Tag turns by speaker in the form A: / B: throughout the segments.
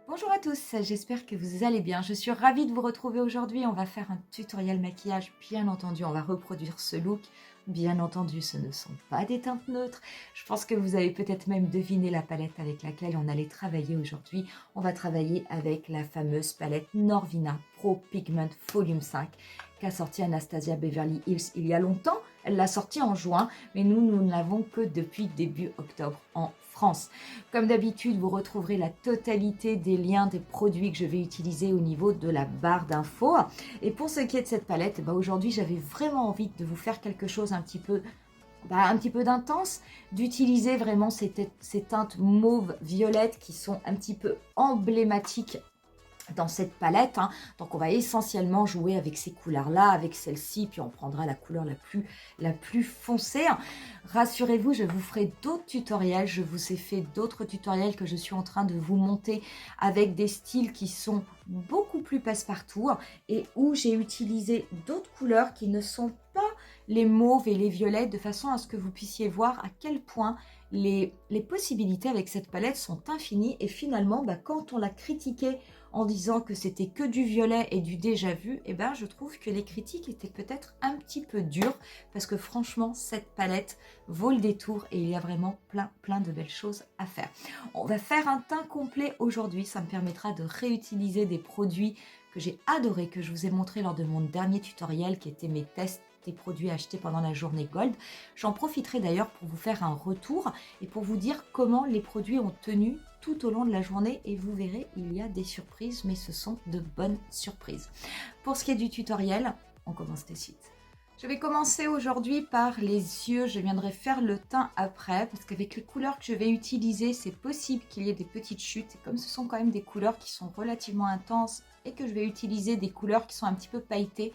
A: Bonjour à tous, j'espère que vous allez bien. Je suis ravie de vous retrouver aujourd'hui. On va faire un tutoriel maquillage, bien entendu. On va reproduire ce look. Bien entendu, ce ne sont pas des teintes neutres. Je pense que vous avez peut-être même deviné la palette avec laquelle on allait travailler aujourd'hui. On va travailler avec la fameuse palette Norvina Pro Pigment Volume 5 qu'a sorti Anastasia Beverly Hills il y a longtemps. Elle l'a sortie en juin, mais nous ne l'avons que depuis début octobre en France. Comme d'habitude, vous retrouverez la totalité des liens des produits que je vais utiliser au niveau de la barre d'infos. Et pour ce qui est de cette palette, aujourd'hui j'avais vraiment envie de vous faire quelque chose un petit peu d'intense, d'utiliser vraiment ces teintes mauve violette qui sont un petit peu emblématiques dans cette palette, hein. Donc on va essentiellement jouer avec ces couleurs là, avec celle-ci, puis on prendra la couleur la plus foncée. Rassurez-vous, je vous ferai d'autres tutoriels, je vous ai fait d'autres tutoriels que je suis en train de vous monter avec des styles qui sont beaucoup plus passe-partout et où j'ai utilisé d'autres couleurs qui ne sont pas les mauves et les violets, de façon à ce que vous puissiez voir à quel point les possibilités avec cette palette sont infinies. Et finalement, quand on l'a critiquée en disant que c'était que du violet et du déjà vu, je trouve que les critiques étaient peut-être un petit peu dures, parce que franchement, cette palette vaut le détour et il y a vraiment plein de belles choses à faire. On va faire un teint complet aujourd'hui, ça me permettra de réutiliser des produits que j'ai adorés, que je vous ai montré lors de mon dernier tutoriel, qui était mes tests des produits achetés pendant la journée Gold. J'en profiterai d'ailleurs pour vous faire un retour et pour vous dire comment les produits ont tenu tout au long de la journée, et vous verrez, il y a des surprises, mais ce sont de bonnes surprises. Pour ce qui est du tutoriel, on commence de suite. Je vais commencer aujourd'hui par les yeux, je viendrai faire le teint après, parce qu'avec les couleurs que je vais utiliser, c'est possible qu'il y ait des petites chutes, et comme ce sont quand même des couleurs qui sont relativement intenses, et que je vais utiliser des couleurs qui sont un petit peu pailletées,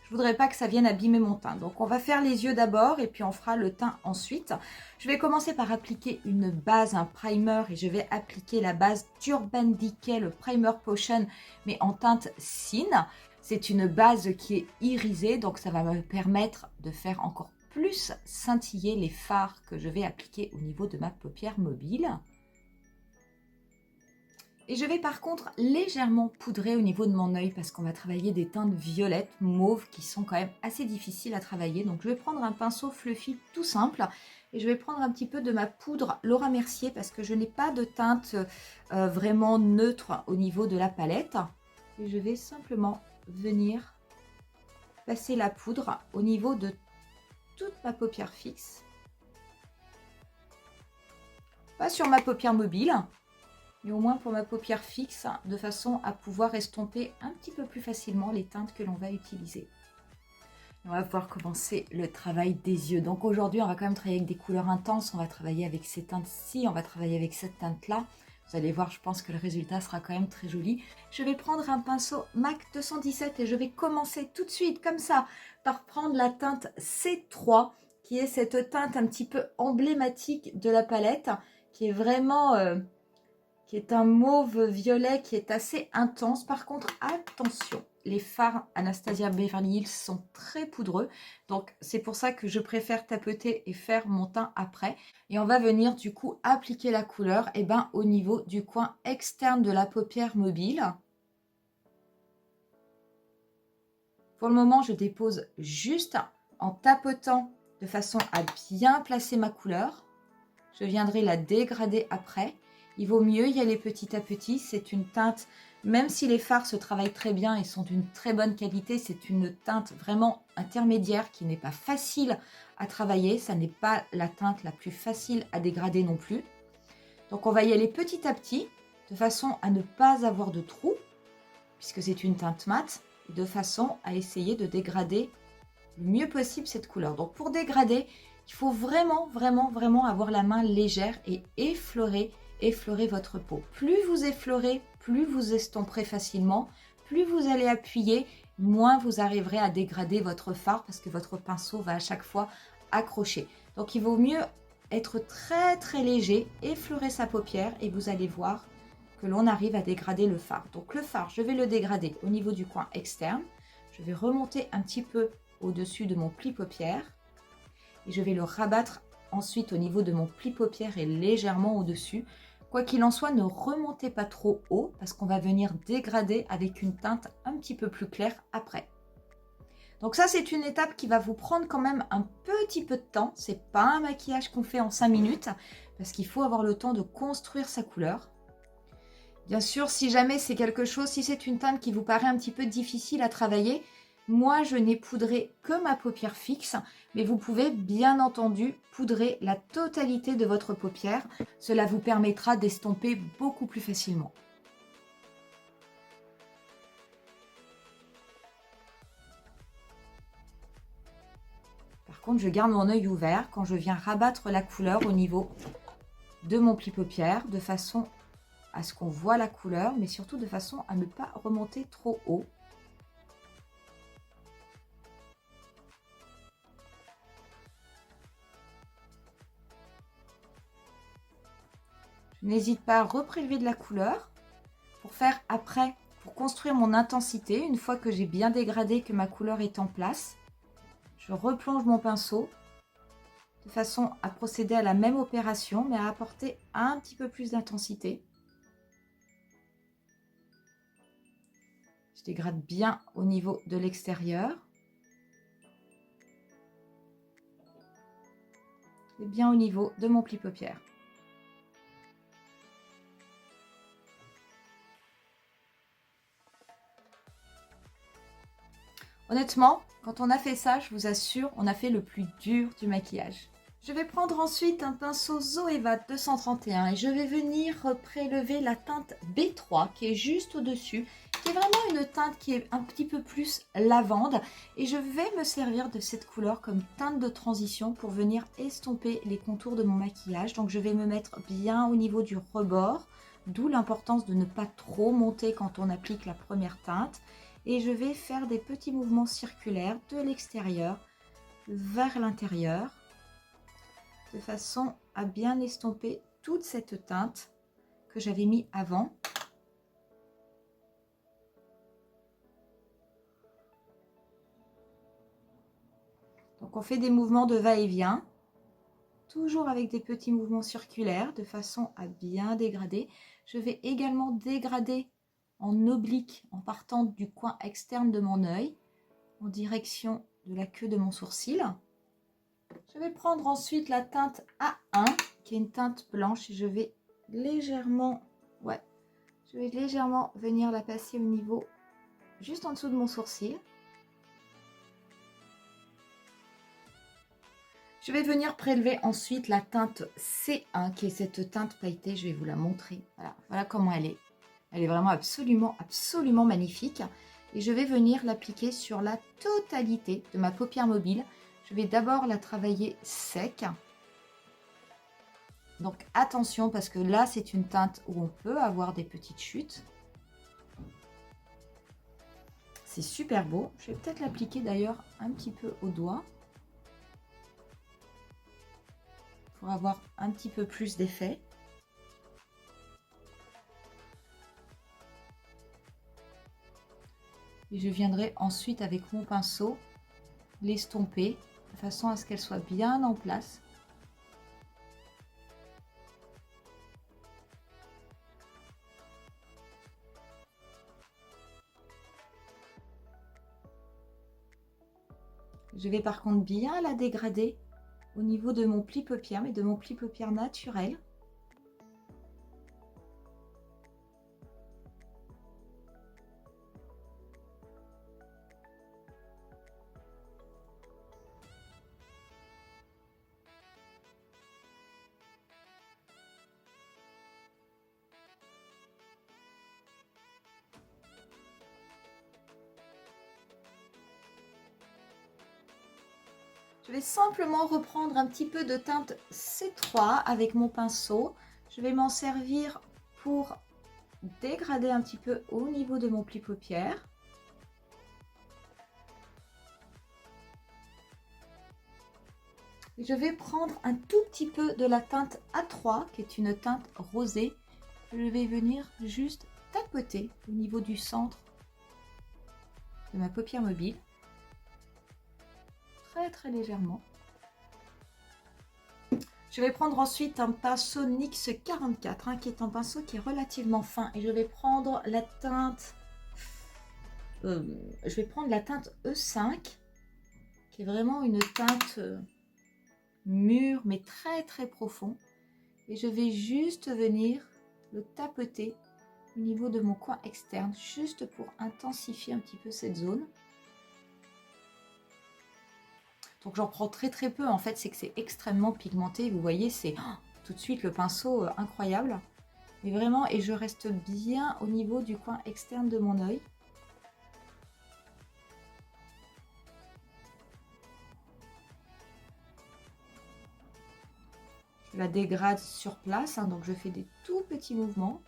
A: je voudrais pas que ça vienne abîmer mon teint. Donc on va faire les yeux d'abord et puis on fera le teint ensuite. Je vais commencer par appliquer une base, un primer, et je vais appliquer la base d'Urban Decay, le Primer Potion, mais en teinte Cine. C'est une base qui est irisée, donc ça va me permettre de faire encore plus scintiller les fards que je vais appliquer au niveau de ma paupière mobile. Et je vais par contre légèrement poudrer au niveau de mon œil, parce qu'on va travailler des teintes violettes, mauves, qui sont quand même assez difficiles à travailler. Donc je vais prendre un pinceau fluffy tout simple et je vais prendre un petit peu de ma poudre Laura Mercier, parce que je n'ai pas de teinte vraiment neutre au niveau de la palette. Et je vais simplement venir passer la poudre au niveau de toute ma paupière fixe. Pas sur ma paupière mobile, mais au moins pour ma paupière fixe, de façon à pouvoir estomper un petit peu plus facilement les teintes que l'on va utiliser. Et on va pouvoir commencer le travail des yeux. Donc aujourd'hui, on va quand même travailler avec des couleurs intenses. On va travailler avec ces teintes-ci, on va travailler avec cette teinte-là. Vous allez voir, je pense que le résultat sera quand même très joli. Je vais prendre un pinceau MAC 217 et je vais commencer tout de suite, comme ça, par prendre la teinte C3, qui est cette teinte un petit peu emblématique de la palette, qui est vraiment... qui est un mauve violet qui est assez intense. Par contre, attention, les fards Anastasia Beverly Hills sont très poudreux. Donc, c'est pour ça que je préfère tapoter et faire mon teint après. Et on va venir du coup appliquer la couleur au niveau du coin externe de la paupière mobile. Pour le moment, je dépose juste en tapotant de façon à bien placer ma couleur. Je viendrai la dégrader après. Il vaut mieux y aller petit à petit. C'est une teinte, même si les fards se travaillent très bien et sont d'une très bonne qualité, c'est une teinte vraiment intermédiaire qui n'est pas facile à travailler. Ça n'est pas la teinte la plus facile à dégrader non plus. Donc on va y aller petit à petit, de façon à ne pas avoir de trous, puisque c'est une teinte mate, de façon à essayer de dégrader le mieux possible cette couleur. Donc pour dégrader, il faut vraiment avoir la main légère et effleurer votre peau. Plus vous effleurez, plus vous estomperez facilement, plus vous allez appuyer, moins vous arriverez à dégrader votre fard, parce que votre pinceau va à chaque fois accrocher. Donc il vaut mieux être très léger, effleurer sa paupière, et vous allez voir que l'on arrive à dégrader le fard. Donc le fard, je vais le dégrader au niveau du coin externe. Je vais remonter un petit peu au-dessus de mon pli paupière et je vais le rabattre ensuite au niveau de mon pli paupière et légèrement au-dessus, Quoi qu'il en soit, ne remontez pas trop haut parce qu'on va venir dégrader avec une teinte un petit peu plus claire après. Donc ça, c'est une étape qui va vous prendre quand même un petit peu de temps. C'est pas un maquillage qu'on fait en 5 minutes parce qu'il faut avoir le temps de construire sa couleur. Bien sûr, si jamais c'est quelque chose, si c'est une teinte qui vous paraît un petit peu difficile à travailler, moi, je n'ai poudré que ma paupière fixe, mais vous pouvez bien entendu poudrer la totalité de votre paupière. Cela vous permettra d'estomper beaucoup plus facilement. Par contre, je garde mon œil ouvert quand je viens rabattre la couleur au niveau de mon pli paupière, de façon à ce qu'on voit la couleur, mais surtout de façon à ne pas remonter trop haut. Je n'hésite pas à reprélever de la couleur pour faire après, pour construire mon intensité. Une fois que j'ai bien dégradé, que ma couleur est en place, je replonge mon pinceau de façon à procéder à la même opération, mais à apporter un petit peu plus d'intensité. Je dégrade bien au niveau de l'extérieur. Et bien au niveau de mon pli paupière. Honnêtement, quand on a fait ça, je vous assure, on a fait le plus dur du maquillage. Je vais prendre ensuite un pinceau Zoeva 231 et je vais venir prélever la teinte B3 qui est juste au-dessus, qui est vraiment une teinte qui est un petit peu plus lavande. Et je vais me servir de cette couleur comme teinte de transition pour venir estomper les contours de mon maquillage. Donc je vais me mettre bien au niveau du rebord, d'où l'importance de ne pas trop monter quand on applique la première teinte. Et je vais faire des petits mouvements circulaires de l'extérieur vers l'intérieur, de façon à bien estomper toute cette teinte que j'avais mis avant. Donc on fait des mouvements de va-et-vient, toujours avec des petits mouvements circulaires, de façon à bien dégrader. Je vais également dégrader en oblique, en partant du coin externe de mon œil, en direction de la queue de mon sourcil. Je vais prendre ensuite la teinte A1, qui est une teinte blanche, et je vais légèrement, venir la passer au niveau, juste en dessous de mon sourcil. Je vais venir prélever ensuite la teinte C1, qui est cette teinte pailletée, je vais vous la montrer. Voilà comment elle est. Elle est vraiment absolument magnifique. Et je vais venir l'appliquer sur la totalité de ma paupière mobile. Je vais d'abord la travailler sec. Donc attention parce que là c'est une teinte où on peut avoir des petites chutes. C'est super beau. Je vais peut-être l'appliquer d'ailleurs un petit peu au doigt. Pour avoir un petit peu plus d'effet. Et je viendrai ensuite avec mon pinceau l'estomper de façon à ce qu'elle soit bien en place. Je vais par contre bien la dégrader au niveau de mon pli paupière, mais de mon pli paupière naturel. Je vais simplement reprendre un petit peu de teinte C3 avec mon pinceau. Je vais m'en servir pour dégrader un petit peu au niveau de mon pli paupière. Je vais prendre un tout petit peu de la teinte A3 qui est une teinte rosée. Je vais venir juste tapoter au niveau du centre de ma paupière mobile. Très légèrement. Je vais prendre ensuite un pinceau NYX 44, hein, qui est un pinceau qui est relativement fin. Et je vais prendre la teinte, E5, qui est vraiment une teinte mûre, mais très très profond. Et je vais juste venir le tapoter au niveau de mon coin externe, juste pour intensifier un petit peu cette zone. Donc j'en prends très très peu, en fait, c'est que c'est extrêmement pigmenté. Vous voyez, c'est tout de suite le pinceau incroyable. Mais vraiment, et je reste bien au niveau du coin externe de mon œil. Je la dégrade sur place, hein, donc je fais des tout petits mouvements.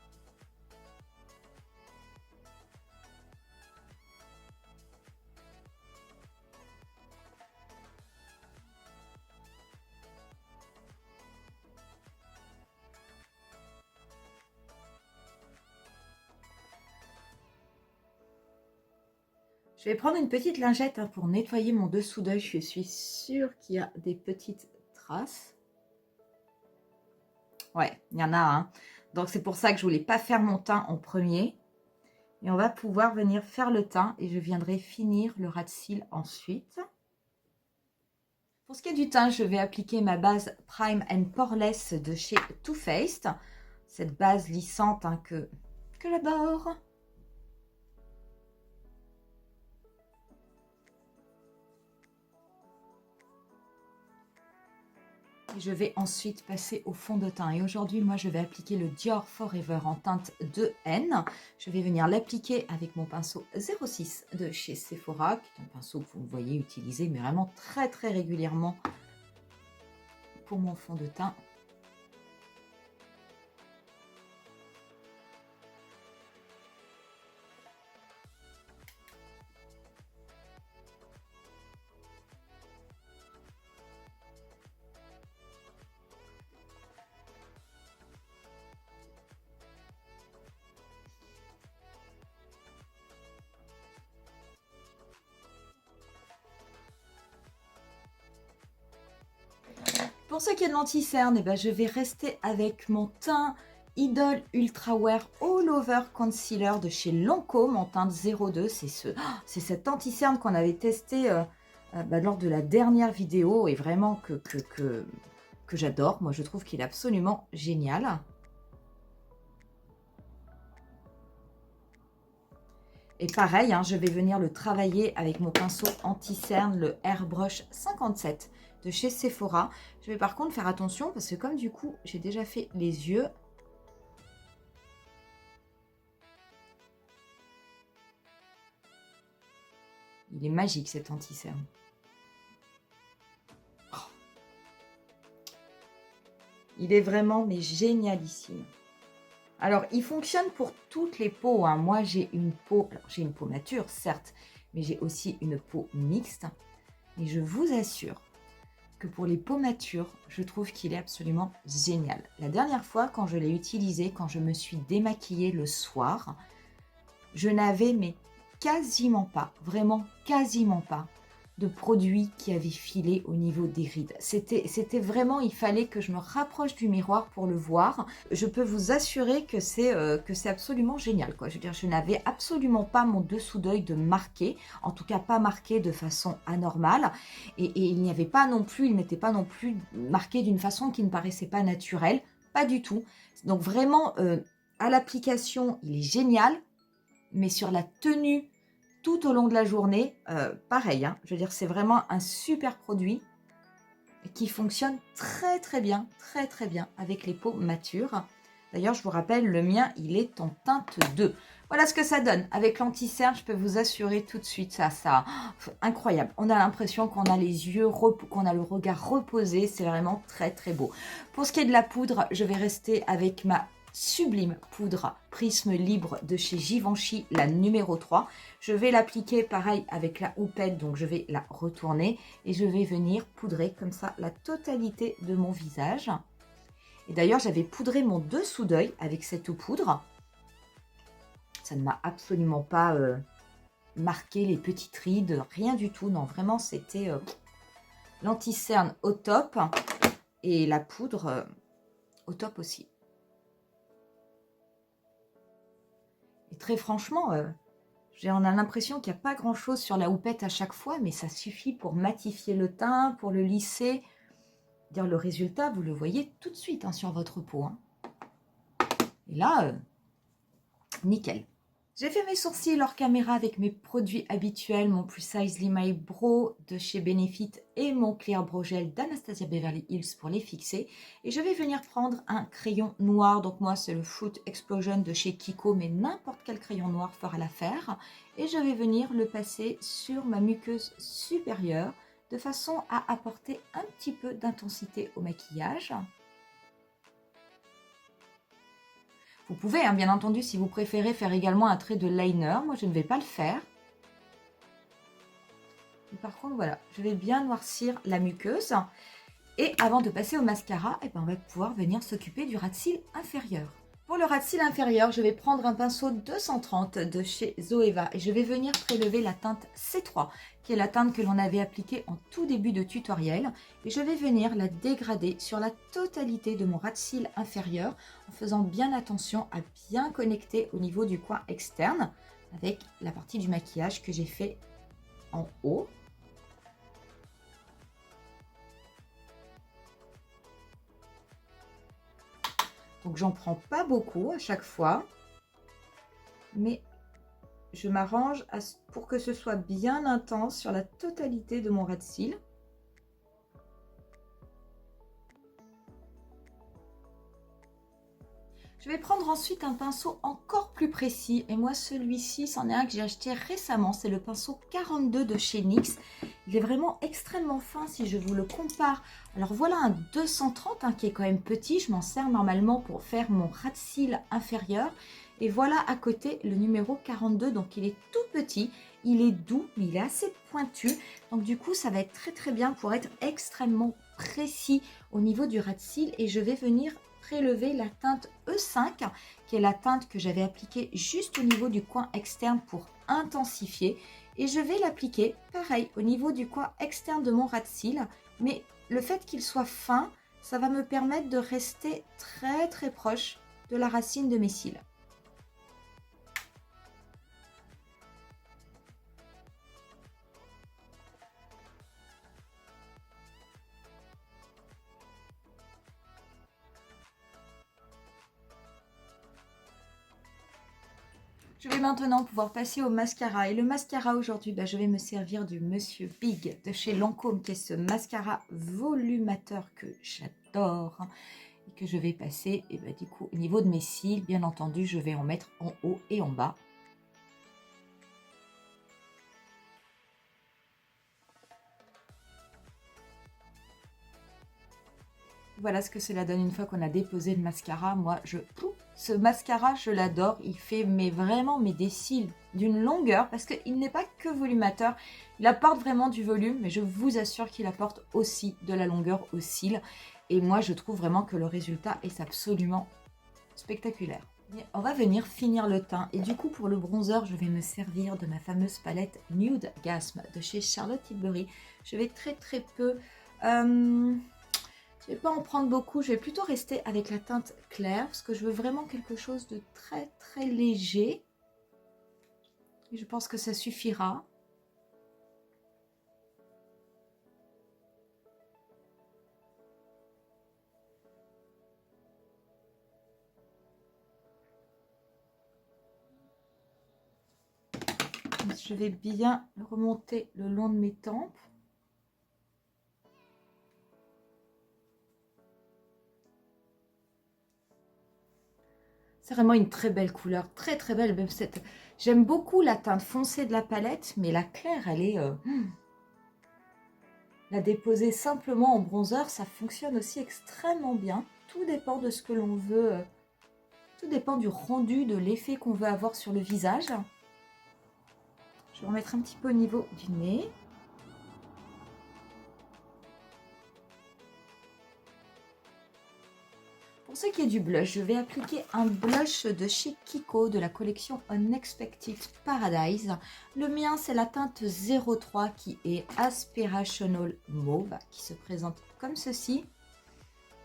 A: Je vais prendre une petite lingette, hein, pour nettoyer mon dessous d'œil. Je suis sûre qu'il y a des petites traces. Ouais, il y en a, hein. Donc c'est pour ça que je voulais pas faire mon teint en premier. Et on va pouvoir venir faire le teint et je viendrai finir le ras de cils ensuite. Pour ce qui est du teint, je vais appliquer ma base Prime and Poreless de chez Too Faced. Cette base lissante, hein, que j'adore. Et je vais ensuite passer au fond de teint. Et aujourd'hui, moi, je vais appliquer le Dior Forever en teinte 2N. Je vais venir l'appliquer avec mon pinceau 06 de chez Sephora, qui est un pinceau que vous voyez utiliser, mais vraiment très, très régulièrement pour mon fond de teint. Pour ce qui est de l'anti-cerne, eh ben, je vais rester avec mon teint Idol Ultra Wear All Over Concealer de chez Lancôme en teinte 02. C'est cet anti-cerne qu'on avait testé lors de la dernière vidéo et vraiment que j'adore. Moi, je trouve qu'il est absolument génial. Et pareil, hein, je vais venir le travailler avec mon pinceau anti-cerne, le Airbrush 57 de chez Sephora. Je vais par contre faire attention parce que comme du coup, j'ai déjà fait les yeux. Il est magique cet anti-cerne. Oh. Il est vraiment mais génialissime. Alors, il fonctionne pour toutes les peaux, hein. Moi, j'ai une peau mature, certes, mais j'ai aussi une peau mixte. Et je vous assure que pour les peaux matures, je trouve qu'il est absolument génial. La dernière fois, quand je l'ai utilisé, quand je me suis démaquillée le soir, je n'avais mais quasiment pas, vraiment quasiment pas, de produits qui avaient filé au niveau des rides. C'était vraiment, il fallait que je me rapproche du miroir pour le voir. Je peux vous assurer que c'est absolument génial, quoi. Je veux dire, je n'avais absolument pas mon dessous d'œil de marqué, en tout cas pas marqué de façon anormale, et il n'était pas non plus marqué d'une façon qui ne paraissait pas naturelle, pas du tout. Donc vraiment, à l'application, il est génial, mais sur la tenue tout au long de la journée, pareil, hein, je veux dire, c'est vraiment un super produit qui fonctionne très très bien avec les peaux matures. D'ailleurs, je vous rappelle, le mien, il est en teinte 2. Voilà ce que ça donne. Avec l'anti-cerne, je peux vous assurer tout de suite, incroyable. On a l'impression qu'on a les yeux, qu'on a le regard reposé. C'est vraiment très très beau. Pour ce qui est de la poudre, je vais rester avec ma sublime poudre Prisme Libre de chez Givenchy, la numéro 3. Je vais l'appliquer pareil avec la houppette, donc je vais la retourner et je vais venir poudrer comme ça la totalité de mon visage. Et d'ailleurs, j'avais poudré mon dessous d'œil avec cette poudre. Ça ne m'a absolument pas marqué les petites rides, rien du tout. Non, vraiment, c'était l'anti-cerne au top. Et la poudre, au top aussi. Et très franchement, on a l'impression qu'il n'y a pas grand-chose sur la houppette à chaque fois, mais ça suffit pour matifier le teint, pour le lisser. Dire le résultat, vous le voyez tout de suite hein, sur votre peau. Hein. Et là, nickel. J'ai fait mes sourcils hors caméra avec mes produits habituels, mon Plus Size My Brow de chez Benefit et mon Clear Brow Gel d'Anastasia Beverly Hills pour les fixer. Et je vais venir prendre un crayon noir. Donc moi, c'est le Fruit Explosion de chez Kiko, mais n'importe quel crayon noir fera l'affaire. Et je vais venir le passer sur ma muqueuse supérieure de façon à apporter un petit peu d'intensité au maquillage. Vous pouvez, hein, bien entendu, si vous préférez faire également un trait de liner. Moi, je ne vais pas le faire. Et par contre, voilà, je vais bien noircir la muqueuse. Et avant de passer au mascara, eh ben, on va pouvoir venir s'occuper du ras de cils inférieur. Pour le ras de cils inférieur, je vais prendre un pinceau 230 de chez Zoeva et je vais venir prélever la teinte C3, qui est la teinte que l'on avait appliquée en tout début de tutoriel. Et je vais venir la dégrader sur la totalité de mon ras de cils inférieur en faisant bien attention à bien connecter au niveau du coin externe avec la partie du maquillage que j'ai fait en haut. Donc, j'en prends pas beaucoup à chaque fois, mais je m'arrange pour que ce soit bien intense sur la totalité de mon ras de cils. Je vais prendre ensuite un pinceau encore plus précis. Et moi, celui-ci, c'en est un que j'ai acheté récemment. C'est le pinceau 42 de chez NYX. Il est vraiment extrêmement fin si je vous le compare. Alors voilà un 230 hein, qui est quand même petit. Je m'en sers normalement pour faire mon ras de cils inférieur. Et voilà à côté le numéro 42. Donc il est tout petit. Il est doux, mais il est assez pointu. Donc du coup, ça va être très très bien pour être extrêmement précis au niveau du ras de cils. Et je vais venir prélever la teinte E5 qui est la teinte que j'avais appliquée juste au niveau du coin externe pour intensifier et je vais l'appliquer pareil au niveau du coin externe de mon ras de cils, mais le fait qu'il soit fin, ça va me permettre de rester très très proche de la racine de mes cils. Je vais maintenant pouvoir passer au mascara. Et le mascara aujourd'hui, je vais me servir du Monsieur Big de chez Lancôme, qui est ce mascara volumateur que j'adore. Et que je vais passer, et du coup, au niveau de mes cils, bien entendu, je vais en mettre en haut et en bas. Voilà ce que cela donne une fois qu'on a déposé le mascara. Moi, ce mascara, je l'adore. Il fait vraiment des cils d'une longueur parce qu'il n'est pas que volumateur. Il apporte vraiment du volume, mais je vous assure qu'il apporte aussi de la longueur aux cils. Et moi, je trouve vraiment que le résultat est absolument spectaculaire. Et on va venir finir le teint. Et du coup, pour le bronzer, je vais me servir de ma fameuse palette Nude Gasm de chez Charlotte Tilbury. Je vais très très peu... je ne vais pas en prendre beaucoup, je vais plutôt rester avec la teinte claire parce que je veux vraiment quelque chose de très très léger. Et je pense que ça suffira. Je vais bien remonter le long de mes tempes. C'est vraiment une très belle couleur, très très belle. Même j'aime beaucoup la teinte foncée de la palette, mais la claire, elle est... La déposer simplement en bronzer, ça fonctionne aussi extrêmement bien. Tout dépend de ce que l'on veut. Tout dépend du rendu, de l'effet qu'on veut avoir sur le visage. Je vais remettre un petit peu au niveau du nez. Pour ce qui est du blush, je vais appliquer un blush de chez Kiko de la collection Unexpected Paradise. Le mien, c'est la teinte 03 qui est Aspirational Mauve, qui se présente comme ceci.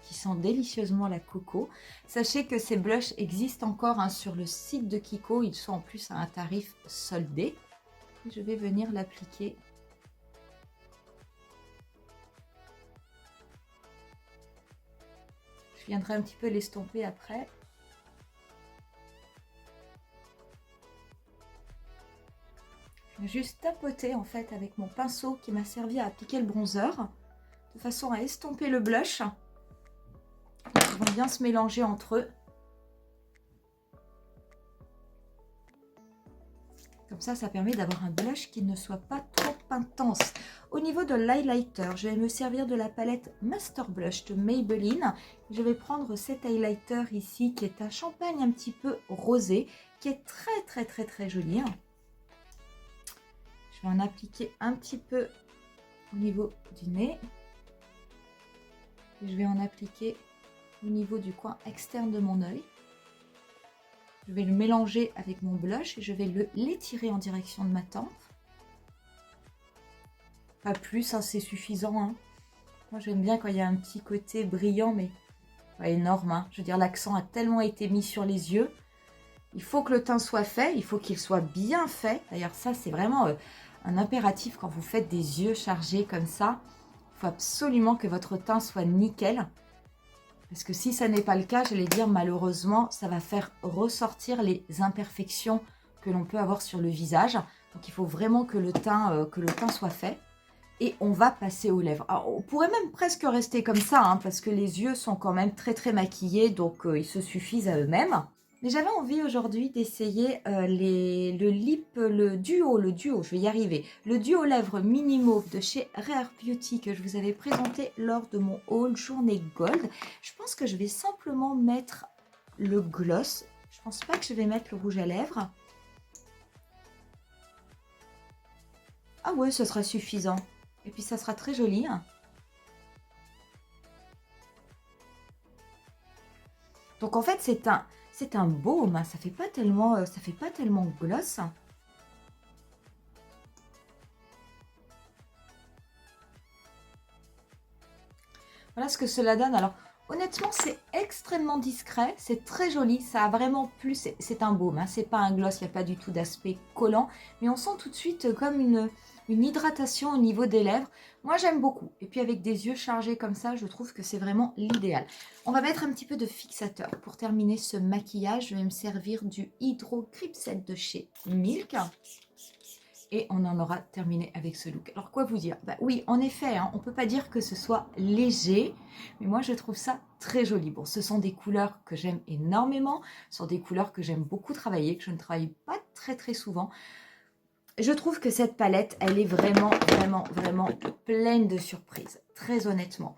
A: qui sent délicieusement la coco. Sachez que ces blushs existent encore hein, sur le site de Kiko. Ils sont en plus à un tarif soldé. Je vais venir l'appliquer. Je viendrai un petit peu l'estomper après. Je vais juste tapoter en fait avec mon pinceau qui m'a servi à appliquer le bronzer de façon à estomper le blush. Ils vont bien se mélanger entre eux. Comme ça permet d'avoir un blush qui ne soit pas trop intense. Au niveau de l'highlighter, je vais me servir de la palette Master Blush de Maybelline. Je vais prendre cet highlighter ici qui est un champagne un petit peu rosé, qui est très joli. Je vais en appliquer un petit peu au niveau du nez. Et je vais en appliquer au niveau du coin externe de mon œil. Je vais le mélanger avec mon blush et je vais l'étirer en direction de ma tempe. Pas plus, hein, c'est suffisant. Hein. Moi, j'aime bien quand il y a un petit côté brillant, mais pas énorme. Hein. Je veux dire, l'accent a tellement été mis sur les yeux. Il faut que le teint soit fait, il faut qu'il soit bien fait. D'ailleurs, ça, c'est vraiment un impératif quand vous faites des yeux chargés comme ça. Il faut absolument que votre teint soit nickel. Parce que si ça n'est pas le cas, j'allais dire malheureusement, ça va faire ressortir les imperfections que l'on peut avoir sur le visage. Donc il faut vraiment que le teint soit fait. Et on va passer aux lèvres. Alors, on pourrait même presque rester comme ça, hein, parce que les yeux sont quand même très maquillés, donc ils se suffisent à eux-mêmes. Mais j'avais envie aujourd'hui d'essayer le duo, je vais y arriver. Le duo lèvres mini mauve de chez Rare Beauty que je vous avais présenté lors de mon haul journée gold. Je pense que je vais simplement mettre le gloss. Je pense pas que je vais mettre le rouge à lèvres. Ah ouais, ce sera suffisant. Et puis ça sera très joli. Hein. Donc en fait, c'est un baume, hein. Ça fait pas tellement gloss. Voilà ce que cela donne. Alors, honnêtement, c'est extrêmement discret. C'est très joli. Ça a vraiment plu. C'est un baume. Hein. C'est pas un gloss. Il n'y a pas du tout d'aspect collant. Mais on sent tout de suite comme une hydratation au niveau des lèvres. Moi, j'aime beaucoup. Et puis, avec des yeux chargés comme ça, je trouve que c'est vraiment l'idéal. On va mettre un petit peu de fixateur. Pour terminer ce maquillage, je vais me servir du Hydro Grip Set de chez Milk. Et on en aura terminé avec ce look. Alors, quoi vous dire? Bah oui, en effet, hein, on ne peut pas dire que ce soit léger, mais moi, je trouve ça très joli. Bon, ce sont des couleurs que j'aime énormément, ce sont des couleurs que j'aime beaucoup travailler, que je ne travaille pas très souvent. Je trouve que cette palette, elle est vraiment pleine de surprises, très honnêtement.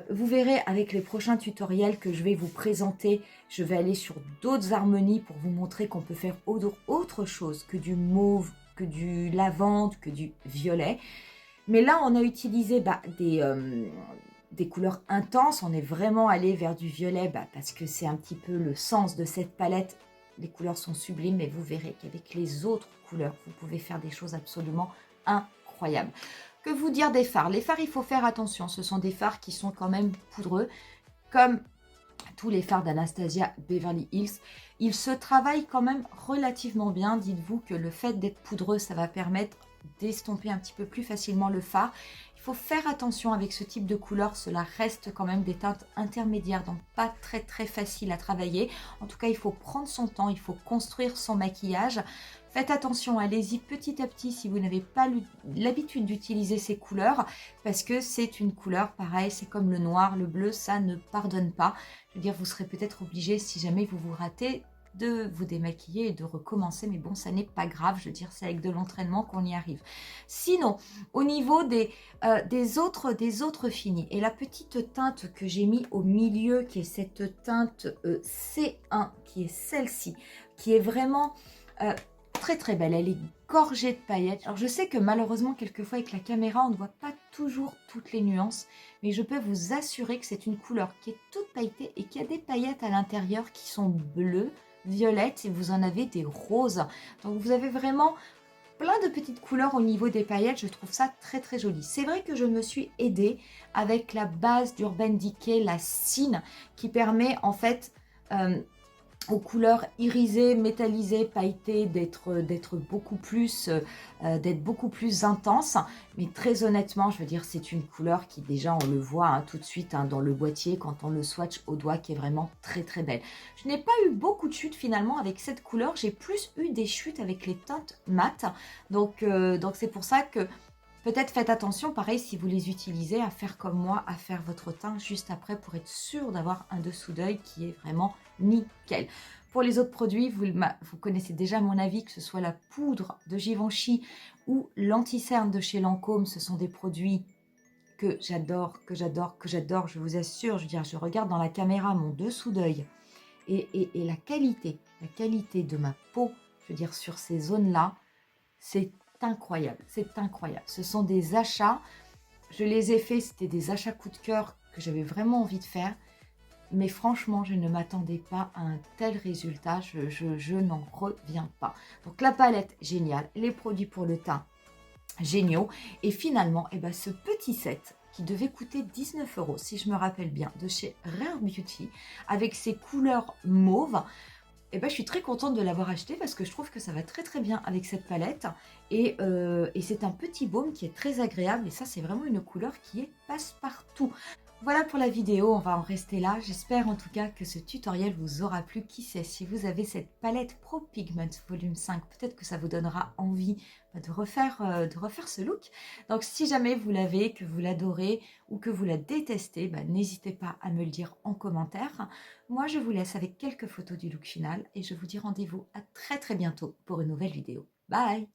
A: Vous verrez avec les prochains tutoriels que je vais vous présenter, je vais aller sur d'autres harmonies pour vous montrer qu'on peut faire autre chose que du mauve, que du lavande, que du violet. Mais là, on a utilisé des couleurs intenses. On est vraiment allé vers du violet parce que c'est un petit peu le sens de cette palette. Les couleurs sont sublimes, mais vous verrez qu'avec les autres couleurs, vous pouvez faire des choses absolument incroyables. Que vous dire des fards? Les fards, il faut faire attention. Ce sont des fards qui sont quand même poudreux, comme tous les fards d'Anastasia Beverly Hills. Ils se travaillent quand même relativement bien. Dites-vous que le fait d'être poudreux, ça va permettre d'estomper un petit peu plus facilement le fard. Il faut faire attention avec ce type de couleur. Cela reste quand même des teintes intermédiaires, donc pas très facile à travailler. En tout cas, il faut prendre son temps, il faut construire son maquillage. Faites attention, allez-y petit à petit si vous n'avez pas l'habitude d'utiliser ces couleurs, parce que c'est une couleur, pareil, c'est comme le noir, le bleu, ça ne pardonne pas. Je veux dire, vous serez peut-être obligé, si jamais vous vous ratez, de vous démaquiller et de recommencer, mais bon, ça n'est pas grave, je veux dire, c'est avec de l'entraînement qu'on y arrive. Sinon, au niveau des autres finis, et la petite teinte que j'ai mis au milieu, qui est cette teinte C1, qui est celle-ci, qui est vraiment très belle, elle est gorgée de paillettes. Alors je sais que malheureusement, quelquefois avec la caméra, on ne voit pas toujours toutes les nuances, mais je peux vous assurer que c'est une couleur qui est toute pailletée et qui a des paillettes à l'intérieur qui sont bleues, violettes, et vous en avez des roses. Donc vous avez vraiment plein de petites couleurs au niveau des paillettes, je trouve ça très très joli. C'est vrai que je me suis aidée avec la base d'Urban Decay, la Cine, qui permet en fait aux couleurs irisées, métallisées, pailletées, d'être beaucoup plus intense. Mais très honnêtement, je veux dire, c'est une couleur qui déjà, on le voit hein, tout de suite hein, dans le boîtier, quand on le swatch au doigt, qui est vraiment très très belle. Je n'ai pas eu beaucoup de chutes finalement avec cette couleur. J'ai plus eu des chutes avec les teintes mat. Donc c'est pour ça que peut-être faites attention, pareil, si vous les utilisez, à faire comme moi, à faire votre teint juste après pour être sûr d'avoir un dessous d'œil qui est vraiment nickel. Pour les autres produits, vous connaissez déjà mon avis, que ce soit la poudre de Givenchy ou l'anti-cerne de chez Lancôme. Ce sont des produits que j'adore, que j'adore, que j'adore. Je vous assure, je veux dire, je regarde dans la caméra mon dessous d'œil et la qualité de ma peau, je veux dire, sur ces zones-là, c'est incroyable, c'est incroyable. Ce sont des achats, je les ai faits, c'était des achats coup de cœur que j'avais vraiment envie de faire. Mais franchement, je ne m'attendais pas à un tel résultat, je n'en reviens pas. Donc la palette, géniale, les produits pour le teint, géniaux. Et finalement, eh ben, ce petit set qui devait coûter 19 € si je me rappelle bien, de chez Rare Beauty, avec ses couleurs mauves, eh ben, je suis très contente de l'avoir acheté parce que je trouve que ça va très très bien avec cette palette. Et c'est un petit baume qui est très agréable et ça, c'est vraiment une couleur qui est passe-partout. Voilà pour la vidéo, on va en rester là. J'espère en tout cas que ce tutoriel vous aura plu. Qui sait, si vous avez cette palette Pro Pigment volume 5, peut-être que ça vous donnera envie de refaire ce look. Donc si jamais vous l'avez, que vous l'adorez ou que vous la détestez, n'hésitez pas à me le dire en commentaire. Moi, je vous laisse avec quelques photos du look final et je vous dis rendez-vous à très très bientôt pour une nouvelle vidéo. Bye!